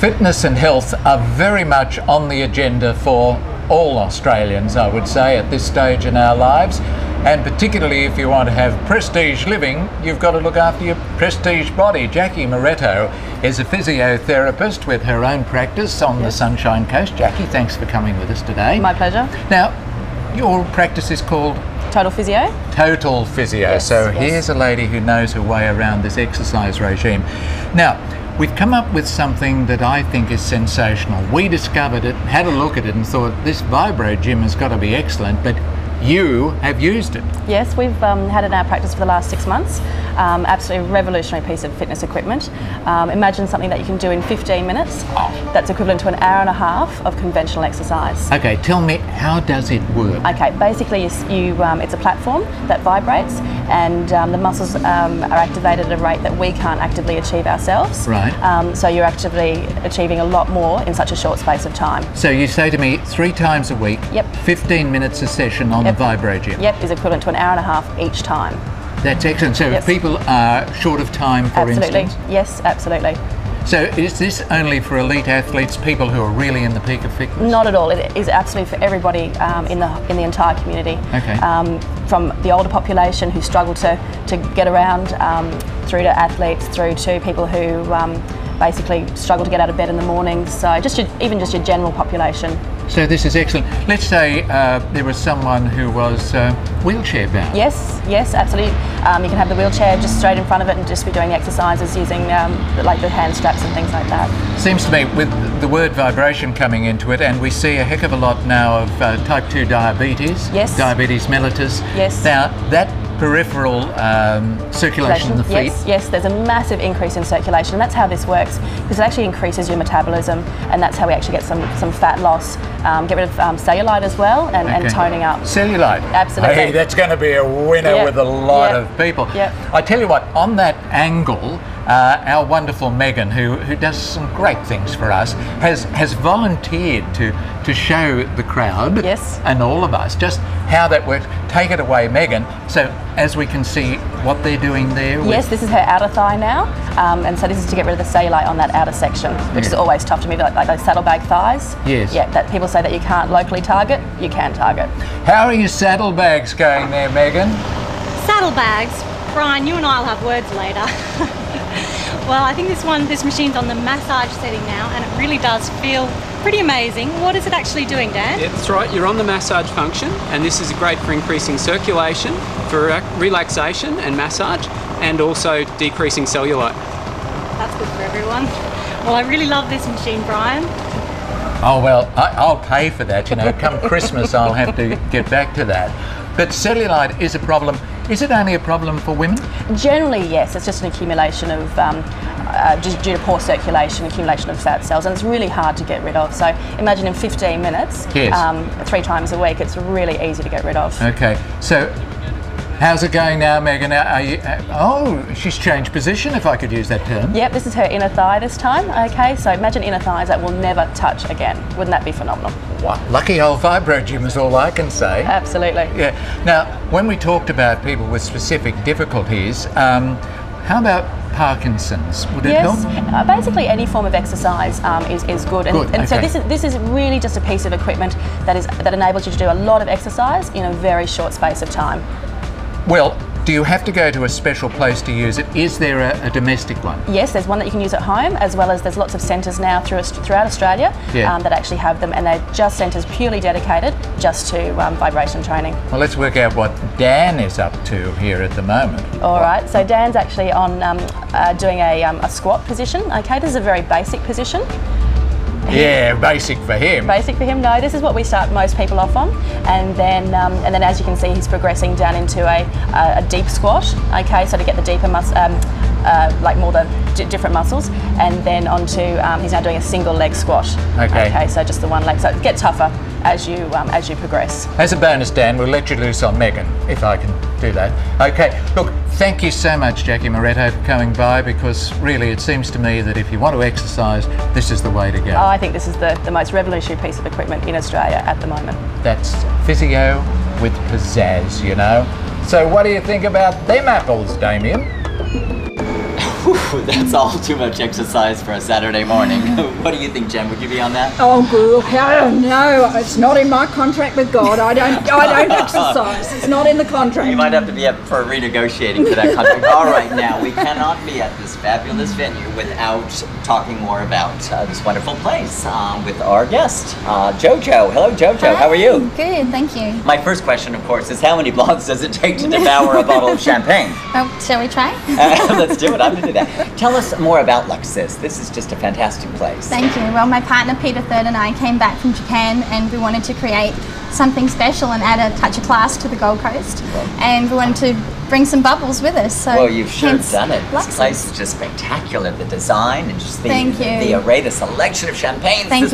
Fitness and health are very much on the agenda for all Australians, I would say, at this stage in our lives. And particularly if you want to have prestige living, you've got to look after your prestige body. Jackie Moretto is a physiotherapist with her own practice on the Sunshine Coast. Jackie, thanks for coming with us today. My pleasure. Now, your practice is called? Total Physio. Total Physio. Yes, so yes. Here's a lady who knows her way around this exercise regime. Now, we've come up with something that I think is sensational. We discovered it, had a look at it and thought this VibroGym has got to be excellent, but you have used it. Yes, we've had it in our practice for the last 6 months. Absolutely revolutionary piece of fitness equipment. Imagine something that you can do in 15 minutes. That's equivalent to an hour and a half of conventional exercise. Okay, tell me, how does it work? Okay, basically it's a platform that vibrates, and the muscles are activated at a rate that we can't actively achieve ourselves. Right. So you're actively achieving a lot more in such a short space of time. So you say to me 3 times a week, Yep. 15 minutes a session on the VibroGym. Yep, is equivalent to an hour and a half each time. That's excellent. So if people are short of time, for instance? Yes, absolutely. So is this only for elite athletes, people who are really in the peak of fitness? Not at all. It is absolutely for everybody in the entire community. Okay. From the older population who struggle to get around, through to athletes, through to people who basically struggle to get out of bed in the morning. So even just your general population. So this is excellent. Let's say there was someone who was wheelchair bound. Yes, absolutely. You can have the wheelchair just straight in front of it and just be doing the exercises using like the hand straps and things like that. Seems to me with the word vibration coming into it, and we see a heck of a lot now of type 2 diabetes. Yes. Diabetes mellitus. Yes. Now that peripheral circulation in the feet. Yes, there's a massive increase in circulation, and that's how this works, because it actually increases your metabolism, and that's how we actually get some fat loss, get rid of cellulite as well, and toning up. Cellulite? Absolutely. Hey, that's going to be a winner with a lot of people. Yep. I tell you what, on that angle, our wonderful Megan, who does some great things for us, has volunteered to show the crowd and all of us just how that works. Take it away, Megan. So as we can see what they're doing there. Yes, this is her outer thigh now, and so this is to get rid of the cellulite on that outer section, which is always tough to me, like those saddlebag thighs. Yes. Yeah, that people say that you can't locally target, you can target. How are your saddlebags going there, Megan? Saddlebags? Brian, you and I will have words later. Well, I think this machine's on the massage setting now, and it really does feel pretty amazing. What is it actually doing, Dan? Yeah, that's right. You're on the massage function, and this is great for increasing circulation, for relaxation and massage, and also decreasing cellulite. That's good for everyone. Well, I really love this machine, Brian. Oh, well, I'll pay for that. You know, come Christmas, I'll have to get back to that. But cellulite is a problem. Is it only a problem for women? Generally, yes. It's just an accumulation of, just due to poor circulation, accumulation of fat cells, and it's really hard to get rid of. So imagine in 15 minutes, 3 times a week, it's really easy to get rid of. Okay, so how's it going now, Megan? Are you, oh, she's changed position, if I could use that term. Yep, this is her inner thigh this time. Okay, so imagine inner thighs that will never touch again. Wouldn't that be phenomenal? Wow, lucky old VibroGym is all I can say. Absolutely. Yeah. Now, when we talked about people with specific difficulties, how about Parkinson's? Would it help? Yes, basically any form of exercise is good. And so this is really just a piece of equipment that enables you to do a lot of exercise in a very short space of time. Well, do you have to go to a special place to use it? Is there a domestic one? Yes, there's one that you can use at home, as well as there's lots of centres now throughout Australia that actually have them, and they're just centres purely dedicated just to vibration training. Well, let's work out what Dan is up to here at the moment. All right, so Dan's actually on doing a squat position. Okay, this is a very basic position. Yeah, basic for him. Basic for him. No, this is what we start most people off on, and then as you can see, he's progressing down into a deep squat. Okay, so to get the deeper like more the different muscles, and then onto he's now doing a single leg squat. Okay. Okay, so just the one leg. So it gets tougher as you progress. As a bonus, Dan, we'll let you loose on Megan if I can do that. Okay. Look, thank you so much, Jackie Moretto, for coming by, because really it seems to me that if you want to exercise, this is the way to go. Oh, I think this is the most revolutionary piece of equipment in Australia at the moment. That's physio with pizzazz, you know. So what do you think about them apples, Damien? Whew, that's all too much exercise for a Saturday morning. What do you think, Jen? Would you be on that? Oh, good. I don't know. It's not in my contract with God. I don't exercise. It's not in the contract. You might have to be up for renegotiating for that contract. All right, now we cannot be at this fabulous venue without talking more about this wonderful place with our guest, Jojo. Hello, Jojo. Hi. How are you? Good, thank you. My first question, of course, is how many blondes does it take to devour a bottle of champagne? Oh, shall we try? Let's do it. I'm into that. Tell us more about Luxus. This is just a fantastic place. Thank you. Well, my partner Peter Third and I came back from Japan and we wanted to create something special and add a touch of class to the Gold Coast. And we wanted to bring some bubbles with us. So well, you've sure done it. Luxus. This place is just spectacular. The design and just Thank you. the array, the selection of champagnes. Thank you.